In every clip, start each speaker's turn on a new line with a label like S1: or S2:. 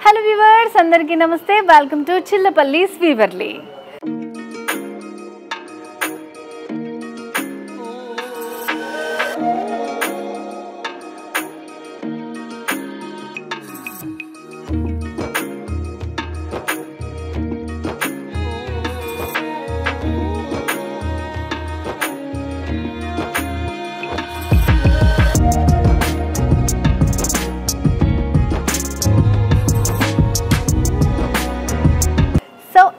S1: Hello viewers, అందరికీ నమస్తే. Welcome to Chillapalli's Weaverly.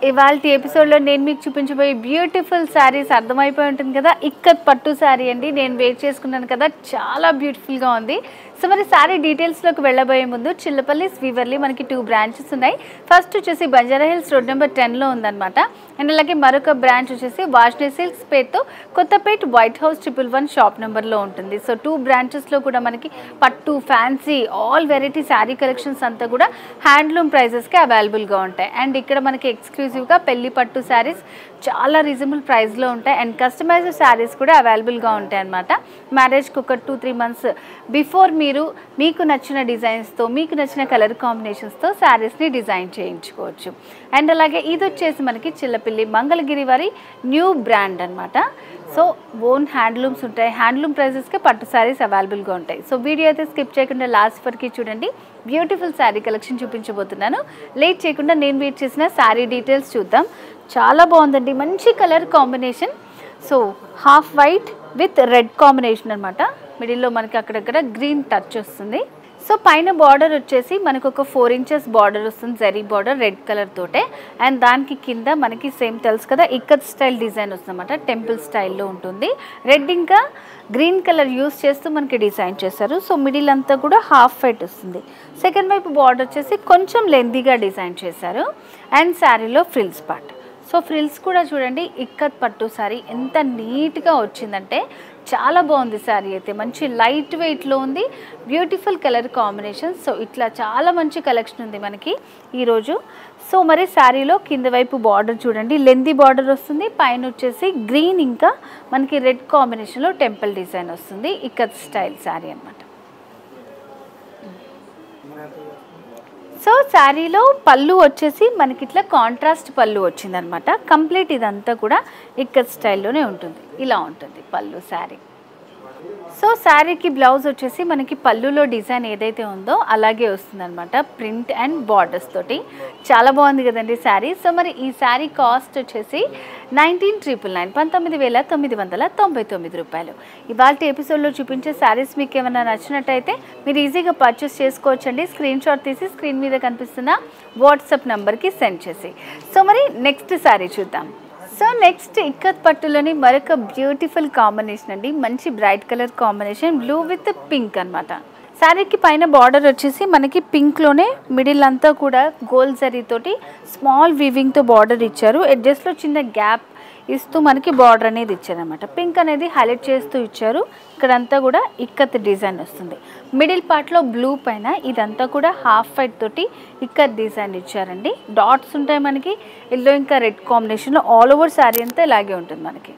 S1: ఇవాల్టి ఎపిసోడ్లో నేను మీకు చూపించబోయే బ్యూటిఫుల్ శారీస్ అర్థమైపోయి ఉంటుంది కదా. ఇక్కత్ పట్టు శారీ అండి. నేను వేర్ చేసుకున్నాను కదా, చాలా బ్యూటిఫుల్గా ఉంది. సో మరి శారీ డీటెయిల్స్లోకి వెళ్ళబోయే ముందు చిల్లపల్లిస్ వీవర్లీ మనకి 2 బ్రాంచెస్ ఉన్నాయి. ఫస్ట్ వచ్చేసి బంజారా హిల్స్ రోడ్ నెంబర్ 10లో ఉందన్నమాట. అండ్ అలాగే మరొక బ్రాంచ్ వచ్చేసి వాష్నే సిల్క్స్ పేరుతో కొత్తపేట్ వైట్ హౌస్ 111 షాప్ నెంబర్లో ఉంటుంది. సో 2 బ్రాంచెస్లో కూడా మనకి పట్టు, fancy, all variety sari collections అంతా కూడా హ్యాండ్లూమ్ ప్రైజెస్కి అవైలబుల్గా ఉంటాయి. అండ్ ఇక్కడ మనకి ఎక్స్క్లూజివ్గా పెళ్లి పట్టు శారీస్ చాలా రీజనబుల్ ప్రైస్లో ఉంటాయి. అండ్ కస్టమైజ్డ్ శారీస్ కూడా అవైలబుల్గా ఉంటాయి అన్నమాట. మ్యారేజ్కి ఒక 2-3 మంత్స్ బిఫోర్ మీకు నచ్చిన డిజైన్స్తో, మీకు నచ్చిన కలర్ కాంబినేషన్స్తో శారీస్ని డిజైన్ చేయించుకోవచ్చు. అండ్ అలాగే ఇది వచ్చేసి మనకి చిల్లపల్లి మంగళగిరి వారి న్యూ బ్రాండ్ అనమాట. సో ఓన్ హ్యాండ్లూమ్స్ ఉంటాయి. హ్యాండ్లూమ్ ప్రైజెస్కి పట్టు శారీస్ అవైలబుల్గా ఉంటాయి. సో వీడియో అయితే స్కిప్ చేయకుండా లాస్ట్ వరకు చూడండి. బ్యూటిఫుల్ శారీ కలెక్షన్ చూపించబోతున్నాను. లేట్ చేయకుండా నేను వెయిట్ చేసిన శారీ డీటెయిల్స్ చూద్దాం. చాలా బాగుందండి, మంచి colour combination. So half white with red combination అనమాట. మిడిల్లో మనకి అక్కడక్కడ గ్రీన్ టచ్ వస్తుంది. సో పైన బార్డర్ వచ్చేసి మనకు ఒక 4 ఇంచెస్ బార్డర్ వస్తుంది, జరీ బార్డర్ రెడ్ కలర్ తోటే. అండ్ దానికి కింద మనకి సేమ్ తెలుసు కదా, ఇక్కత్ స్టైల్ డిజైన్ వస్తుంది అనమాట. టెంపుల్ స్టైల్లో ఉంటుంది. రెడ్ ఇంకా గ్రీన్ కలర్ యూస్ చేస్తూ మనకి డిజైన్ చేశారు. సో మిడిల్ అంతా కూడా హాఫ్ వైట్ వస్తుంది. సెకండ్ వైపు బార్డర్ వచ్చేసి కొంచెం లెంతీగా డిజైన్ చేశారు. అండ్ శారీలో ఫ్రిల్స్ పార్ట్. సో ఫ్రిల్స్ కూడా చూడండి, ఇక్కత్ పట్టు శారీ ఎంత నీట్గా వచ్చిందంటే చాలా బాగుంది శారీ అయితే. మంచి లైట్ వెయిట్లో ఉంది, బ్యూటిఫుల్ కలర్ కాంబినేషన్. సో ఇట్లా చాలా మంచి కలెక్షన్ ఉంది మనకి ఈరోజు. సో మరి శారీలో కింద వైపు బార్డర్ చూడండి, లెంతీ బార్డర్ వస్తుంది. పైన వచ్చేసి గ్రీన్ ఇంకా మనకి రెడ్ కాంబినేషన్లో టెంపుల్ డిజైన్ వస్తుంది. ఇక్కత్ స్టైల్ శారీ అనమాట. సో శారీలో పళ్ళు వచ్చేసి మనకి ఇట్లా కాంట్రాస్ట్ పళ్ళు వచ్చిందనమాట. కంప్లీట్ ఇదంతా కూడా ఇక్కత్ స్టైల్లోనే ఉంటుంది. ఇలా ఉంటుంది పళ్ళు శారీ. సో శారీకి బ్లౌజ్ వచ్చేసి మనకి పళ్ళులో డిజైన్ ఏదైతే ఉందో అలాగే వస్తుందన్నమాట, ప్రింట్ అండ్ బార్డర్స్ తోటి. చాలా బాగుంది కదండి శారీ. సో మరి ఈ శారీ కాస్ట్ వచ్చేసి 19,999 రూపాయలు. ఇవాళ ఎపిసోడ్లో చూపించే శారీస్ మీకు ఏమైనా నచ్చినట్టయితే మీరు ఈజీగా పర్చేస్ చేసుకోవచ్చండి. స్క్రీన్ షాట్ తీసి స్క్రీన్ మీద కనిపిస్తున్న వాట్సాప్ నెంబర్కి సెండ్ చేసి. సో మరి నెక్స్ట్ శారీ చూద్దాం. సో నెక్స్ట్ ఇక్కత్ పట్టులోని మరొక బ్యూటిఫుల్ కాంబినేషన్ అండి. మంచి bright colour combination, blue with pink అనమాట. శారీకి పైన బార్డర్ వచ్చేసి మనకి పింక్లోనే మిడిల్ అంతా కూడా గోల్డ్ జరీతోటి స్మాల్ వీవింగ్తో బార్డర్ ఇచ్చారు. ఎడ్జస్ట్లో చిన్న గ్యాప్ ఇస్తూ మనకి బార్డర్ అనేది ఇచ్చారనమాట. పింక్ అనేది హైలైట్ చేస్తూ ఇచ్చారు. ఇక్కడంతా కూడా ఇక్కత్ డిజైన్ వస్తుంది. మిడిల్ పార్ట్లో బ్లూ పైన ఇదంతా కూడా హాఫ్ వైట్ తోటి ఇక్కత్ డిజైన్ ఇచ్చారండి. డాట్స్ ఉంటాయి మనకి, ఎల్లో ఇంకా రెడ్ కాంబినేషన్లో. ఆల్ ఓవర్ శారీ అంతా ఇలాగే ఉంటుంది మనకి.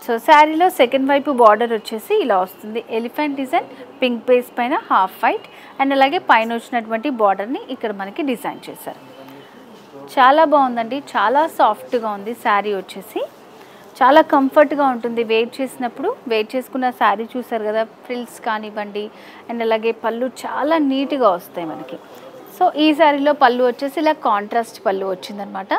S1: సో శారీలో సెకండ్ వైపు బార్డర్ వచ్చేసి ఇలా వస్తుంది, ఎలిఫెంట్ డిజైన్, పింక్ బేస్ పైన హాఫ్ వైట్. అండ్ అలాగే పైన వచ్చినటువంటి బార్డర్ని ఇక్కడ మనకి డిజైన్ చేశారు. చాలా బాగుందండి, చాలా సాఫ్ట్గా ఉంది శారీ వచ్చేసి. చాలా కంఫర్ట్గా ఉంటుంది వెయిట్ చేసినప్పుడు. వెయిట్ చేసుకున్న శారీ చూసారు కదా, ఫ్రిల్స్ కానివ్వండి అండ్ అలాగే పళ్ళు చాలా నీట్గా వస్తాయి మనకి. సో ఈ శారీలో పళ్ళు వచ్చేసి ఇలా కాంట్రాస్ట్ పళ్ళు వచ్చిందనమాట.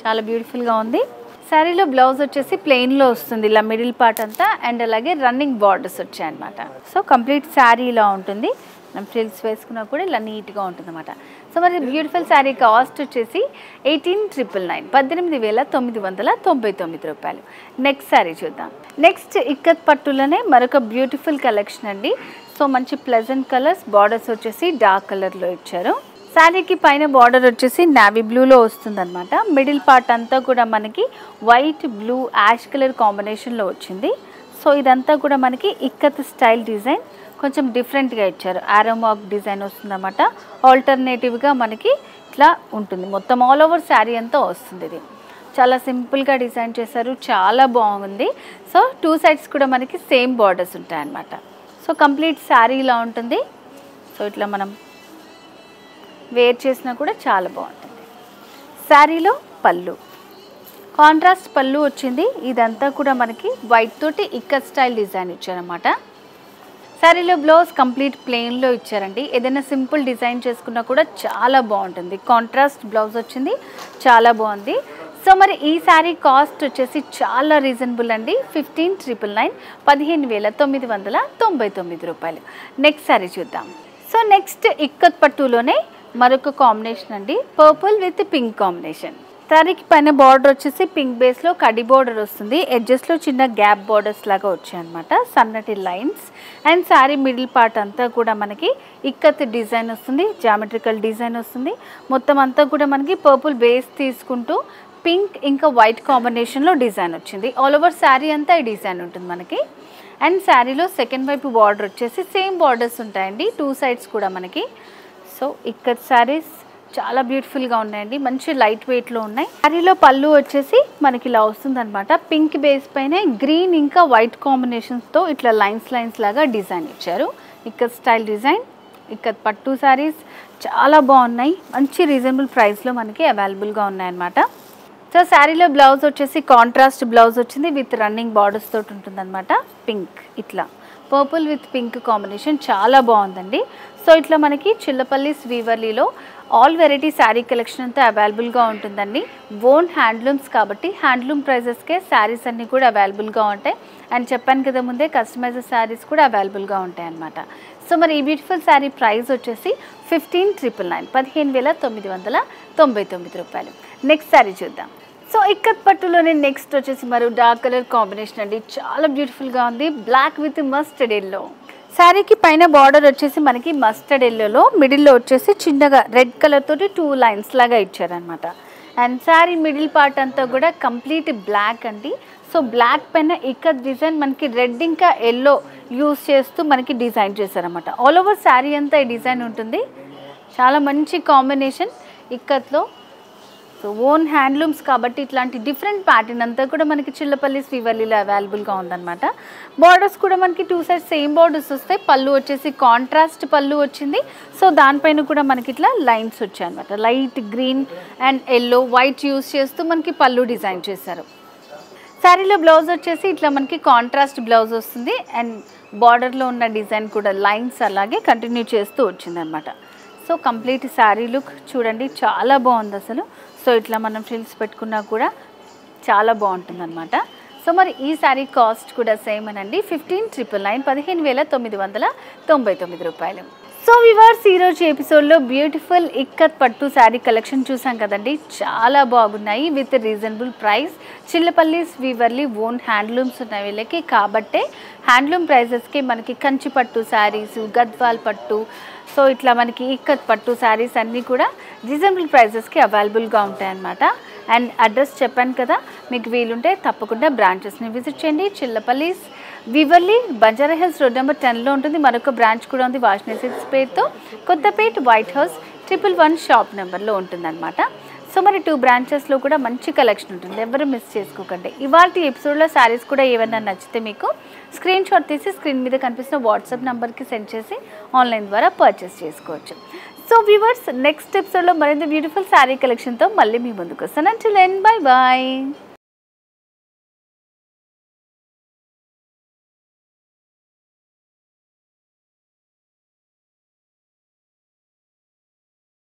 S1: చాలా బ్యూటిఫుల్గా ఉంది. శారీలో బ్లౌజ్ వచ్చేసి ప్లెయిన్లో వస్తుంది, ఇలా మిడిల్ పార్ట్ అంతా. అండ్ అలాగే రన్నింగ్ బార్డర్స్ వచ్చాయన్నమాట. సో కంప్లీట్ శారీ ఇలా ఉంటుంది. మనం ఫ్రిల్స్ వేసుకున్నా కూడా ఇలా నీట్గా ఉంటుంది అనమాట. సో మరి బ్యూటిఫుల్ శారీ కాస్ట్ వచ్చేసి 18,999 రూపాయలు. నెక్స్ట్ శారీ చూద్దాం. నెక్స్ట్ ఇక్కత్ పట్టులోనే మరొక బ్యూటిఫుల్ కలెక్షన్ అండి. సో మంచి ప్లెజెంట్ కలర్స్, బార్డర్స్ వచ్చేసి డార్క్ కలర్లో ఇచ్చారు. శారీకి పైన బార్డర్ వచ్చేసి నావీ బ్లూలో వస్తుందన్నమాట. మిడిల్ పార్ట్ అంతా కూడా మనకి వైట్, బ్లూ, యాష్ కలర్ కాంబినేషన్లో వచ్చింది. సో ఇదంతా కూడా మనకి ఇక్కత్ స్టైల్ డిజైన్, కొంచెం డిఫరెంట్గా ఇచ్చారు. ఆరోమాక్ డిజైన్ వస్తుందన్నమాట. ఆల్టర్నేటివ్గా మనకి ఇట్లా ఉంటుంది మొత్తం, ఆల్ ఓవర్ శారీ అంతా వస్తుంది. ఇది చాలా సింపుల్గా డిజైన్ చేశారు, చాలా బాగుంది. సో 2 సైడ్స్ కూడా మనకి సేమ్ బార్డర్స్ ఉంటాయన్నమాట. సో కంప్లీట్ శారీ ఇలా ఉంటుంది. సో ఇట్లా మనం వేర్ చేసినా కూడా చాలా బాగుంటుంది. శారీలో పళ్ళు కాంట్రాస్ట్ పళ్ళు వచ్చింది. ఇదంతా కూడా మనకి వైట్ తోటి ఇక్కత్ స్టైల్ డిజైన్ ఇచ్చారన్నమాట. శారీలో బ్లౌజ్ కంప్లీట్ ప్లెయిన్లో ఇచ్చారండి. ఏదైనా సింపుల్ డిజైన్ చేసుకున్నా కూడా చాలా బాగుంటుంది. కాంట్రాస్ట్ బ్లౌజ్ వచ్చింది, చాలా బాగుంది. సో మరి ఈ శారీ కాస్ట్ వచ్చేసి చాలా రీజనబుల్ అండి. 15,999 15,999 రూపాయలు. నెక్స్ట్ శారీ చూద్దాం. సో నెక్స్ట్ ఇక్కత్ పట్టులోనే మరొక కాంబినేషన్ అండి, పర్పుల్ విత్ పింక్ కాంబినేషన్. శారీకి పైన బార్డర్ వచ్చేసి పింక్ బేస్లో కడి బార్డర్ వస్తుంది. ఎడ్జెస్లో చిన్న గ్యాప్ బార్డర్స్ లాగా వచ్చాయన్నమాట, సన్నటి lines. And sari middle part అంతా కూడా మనకి ఇక్కత్ డిజైన్ వస్తుంది, జామెట్రికల్ డిజైన్ వస్తుంది. మొత్తం అంతా కూడా మనకి పర్పుల్ బేస్ తీసుకుంటూ పింక్ ఇంకా వైట్ కాంబినేషన్లో డిజైన్ వచ్చింది. ఆల్ ఓవర్ శారీ అంతా ఈ డిజైన్ ఉంటుంది మనకి. అండ్ శారీలో సెకండ్ వైపు బార్డర్ వచ్చేసి సేమ్ బార్డర్స్ ఉంటాయండి, 2 సైడ్స్ కూడా మనకి. సో ఇక్కత్ శారీస్ చాలా బ్యూటిఫుల్గా ఉన్నాయండి, మంచి లైట్ వెయిట్లో ఉన్నాయి. శారీలో పళ్ళు వచ్చేసి మనకి ఇలా వస్తుంది అనమాట. పింక్ బేస్ పైన గ్రీన్ ఇంకా వైట్ కాంబినేషన్స్తో ఇట్లా లైన్స్ లాగా డిజైన్ ఇచ్చారు. ఇక్కత్ స్టైల్ డిజైన్, ఇక్కత్ పట్టు శారీస్ చాలా బాగున్నాయి. మంచి రీజనబుల్ ప్రైస్లో మనకి అవైలబుల్గా ఉన్నాయన్నమాట. సో శారీలో బ్లౌజ్ వచ్చేసి కాంట్రాస్ట్ బ్లౌజ్ వచ్చింది విత్ రన్నింగ్ బార్డర్స్ తోటి ఉంటుందన్నమాట. పింక్ ఇట్లా పర్పుల్ విత్ పింక్ కాంబినేషన్ చాలా బాగుందండి. సో ఇట్లా మనకి చిల్లపల్లిస్ వీవర్లీలో ఆల్ వెరైటీ శారీ కలెక్షన్ అంతా అవైలబుల్గా ఉంటుందండి. ఓన్ హ్యాండ్లూమ్స్ కాబట్టి హ్యాండ్లూమ్ ప్రైజెస్కే శారీస్ అన్నీ కూడా అవైలబుల్గా ఉంటాయి. అండ్ చెప్పాను కదా ముందే, కస్టమైజ్డ్ శారీస్ కూడా అవైలబుల్గా ఉంటాయి అన్నమాట. సో మరి ఈ బ్యూటిఫుల్ శారీ ప్రైస్ వచ్చేసి 15,999 15,999 రూపాయలు. నెక్స్ట్ శారీ చూద్దాం. సో ఇక్కత్ పట్టులోనే నెక్స్ట్ వచ్చేసి మరో డార్క్ కలర్ కాంబినేషన్ అండి, చాలా బ్యూటిఫుల్గా ఉంది. Black with mustard yellow. శారీకి పైన బార్డర్ వచ్చేసి మనకి మస్టర్డ్ ఎల్లోలో మిడిల్లో వచ్చేసి చిన్నగా రెడ్ కలర్ తోటి 2 లైన్స్ లాగా ఇచ్చారనమాట. అండ్ శారీ మిడిల్ పార్ట్ అంతా కూడా కంప్లీట్ బ్లాక్ అండి. సో బ్లాక్ పైన ఇక్కత్ డిజైన్ మనకి రెడ్ ఇంకా ఎల్లో యూస్ చేస్తూ మనకి డిజైన్ చేశారనమాట. ఆల్ ఓవర్ శారీ అంతా ఈ డిజైన్ ఉంటుంది. చాలా మంచి కాంబినేషన్ ఇక్కత్లో. సో ఓన్ హ్యాండ్లూమ్స్ కాబట్టి ఇట్లాంటి డిఫరెంట్ ప్యాటర్న్ అంతా కూడా మనకి చిల్లపల్లిస్ వీవర్లీలో అవైలబుల్గా ఉందన్నమాట. బార్డర్స్ కూడా మనకి 2 సైడ్స్ సేమ్ బార్డర్స్ వస్తాయి. పళ్ళు వచ్చేసి కాంట్రాస్ట్ పళ్ళు వచ్చింది. సో దానిపైన కూడా మనకి ఇట్లా లైన్స్ వచ్చాయి అనమాట. Light green and yellow white use చేస్తూ మనకి పళ్ళు డిజైన్ చేశారు. శారీలో బ్లౌజ్ వచ్చేసి ఇట్లా మనకి కాంట్రాస్ట్ బ్లౌజ్ వస్తుంది. అండ్ బార్డర్లో ఉన్న డిజైన్ కూడా లైన్స్ అలాగే కంటిన్యూ చేస్తూ వచ్చిందనమాట. సో కంప్లీట్ శారీ లుక్ చూడండి, చాలా బాగుంది అసలు. సో ఇట్లా మనం ఫ్రిల్స్ పెట్టుకున్నా కూడా చాలా బాగుంటుంది అనమాట. సో మరి ఈ శారీ కాస్ట్ కూడా సేమ్ అనండి, 15,999 15,999 రూపాయలు. సో వివర్స్, ఈరోజు ఎపిసోడ్లో బ్యూటిఫుల్ ఇక్కత్ పట్టు శారీ కలెక్షన్ చూసాం కదండి, చాలా బాగున్నాయి with reasonable price. Chillapalli's Weaverly own handlooms ఉన్నాయి వీళ్ళకి కాబట్టే హ్యాండ్లూమ్ ప్రైజెస్కి మనకి కంచి పట్టు శారీస్, గద్వాల్ పట్టు, సో ఇట్లా మనకి ఇక్కత్ పట్టు శారీస్ అన్నీ కూడా రీజనబుల్ ప్రైజెస్కి అవైలబుల్గా ఉంటాయన్నమాట. అండ్ అడ్రస్ చెప్పాను కదా, మీకు వీలుంటే తప్పకుండా బ్రాంచెస్ని విజిట్ చేయండి. చిల్లపల్లిస్ వీవర్లీ బంజారా హిల్స్ రోడ్ నెంబర్ 10లో ఉంటుంది. మరొక బ్రాంచ్ కూడా ఉంది వాష్నే సిల్క్స్ పేరుతో, కొత్తపేట్ వైట్ హౌస్ 111 షాప్ నెంబర్లో ఉంటుందన్నమాట. సో మరి 2 బ్రాంచెస్లో కూడా మంచి కలెక్షన్ ఉంటుంది, ఎవరు మిస్ చేసుకోకండి. ఇవాళ ఎపిసోడ్లో శారీస్ కూడా ఏమన్నా నచ్చితే మీకు స్క్రీన్ షాట్ తీసి స్క్రీన్ మీద కనిపిస్తున్న వాట్సాప్ నెంబర్కి సెండ్ చేసి ఆన్లైన్ ద్వారా పర్చేస్ చేసుకోవచ్చు. సో వ్యూవర్స్, నెక్స్ట్ ఎపిసోడ్లో మరింత బ్యూటిఫుల్ శారీ కలెక్షన్తో మళ్ళీ మీ ముందుకు వస్తాను. Until then, bye bye.